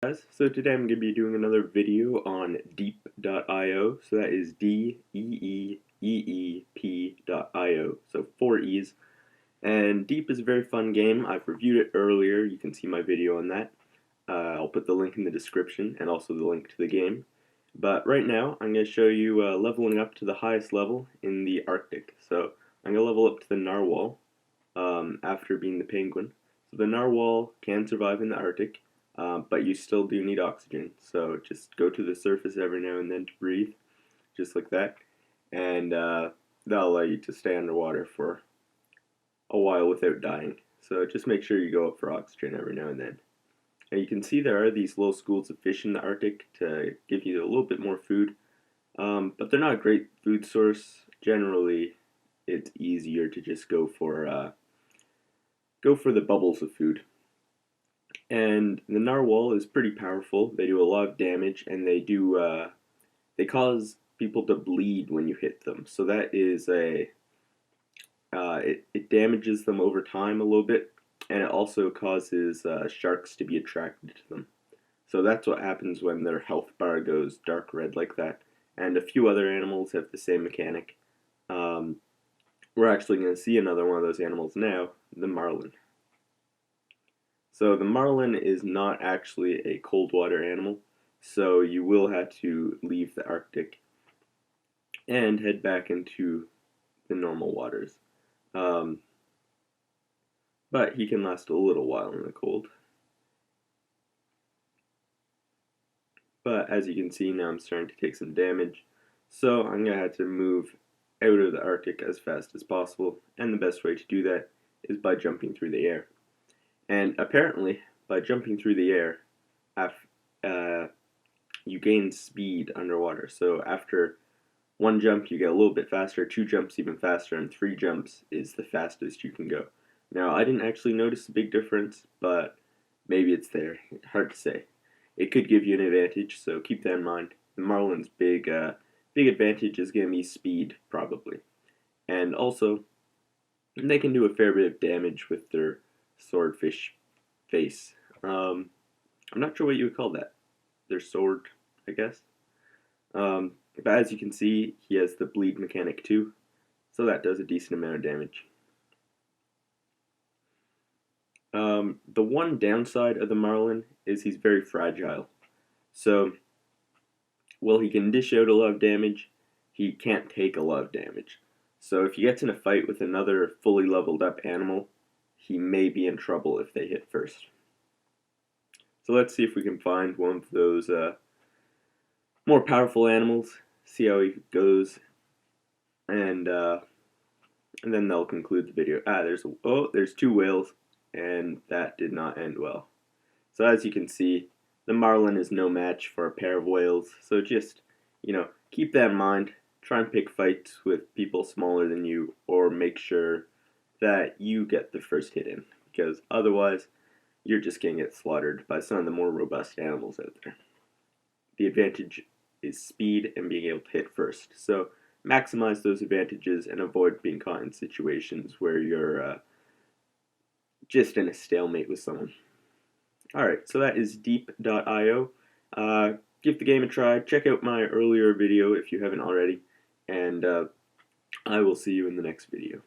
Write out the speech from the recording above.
Guys, so today I'm going to be doing another video on deep.io, so that is deeeep.io, so 4 E's, and Deep is a very fun game. I've reviewed it earlier, you can see my video on that. I'll put the link in the description and also the link to the game. But right now I'm going to show you leveling up to the highest level in the Arctic. So I'm going to level up to the Narwhal after being the penguin. So the Narwhal can survive in the Arctic. But you still do need oxygen, so just go to the surface every now and then to breathe, just like that, and that'll allow you to stay underwater for a while without dying. So just make sure you go up for oxygen every now and then. And you can see there are these little schools of fish in the Arctic to give you a little bit more food, but they're not a great food source. Generally, it's easier to just go for the bubbles of food. And the Narwhal is pretty powerful. They do a lot of damage, and they cause people to bleed when you hit them. So that is it damages them over time a little bit, and it also causes sharks to be attracted to them. So that's what happens when their health bar goes dark red like that. And a few other animals have the same mechanic. We're actually going to see another one of those animals now, the marlin. So the marlin is not actually a cold water animal, so you will have to leave the Arctic and head back into the normal waters. But he can last a little while in the cold. But as you can see now, I'm starting to take some damage, so I'm going to have to move out of the Arctic as fast as possible, and the best way to do that is by jumping through the air. And apparently, by jumping through the air, you gain speed underwater. So after one jump, you get a little bit faster, 2 jumps even faster, and 3 jumps is the fastest you can go. Now, I didn't actually notice a big difference, but maybe it's there. Hard to say. It could give you an advantage, so keep that in mind. The marlin's big advantage is going to be speed, probably. And also, they can do a fair bit of damage with their swordfish face. I'm not sure what you would call that. Their sword, I guess. But as you can see, he has the bleed mechanic too, so that does a decent amount of damage. The one downside of the marlin is he's very fragile. So, while he can dish out a lot of damage, he can't take a lot of damage. So if he gets in a fight with another fully leveled up animal, he may be in trouble if they hit first. So let's see if we can find one of those more powerful animals, see how he goes, and then they'll conclude the video. There's 2 whales, and that did not end well. So as you can see, the marlin is no match for a pair of whales, so just, keep that in mind. Try and pick fights with people smaller than you, or make sure that you get the first hit in, because otherwise you're just going to get slaughtered by some of the more robust animals out there. The advantage is speed and being able to hit first, so maximize those advantages and avoid being caught in situations where you're just in a stalemate with someone. Alright, so that is deep.io. Give the game a try, check out my earlier video if you haven't already, and I will see you in the next video.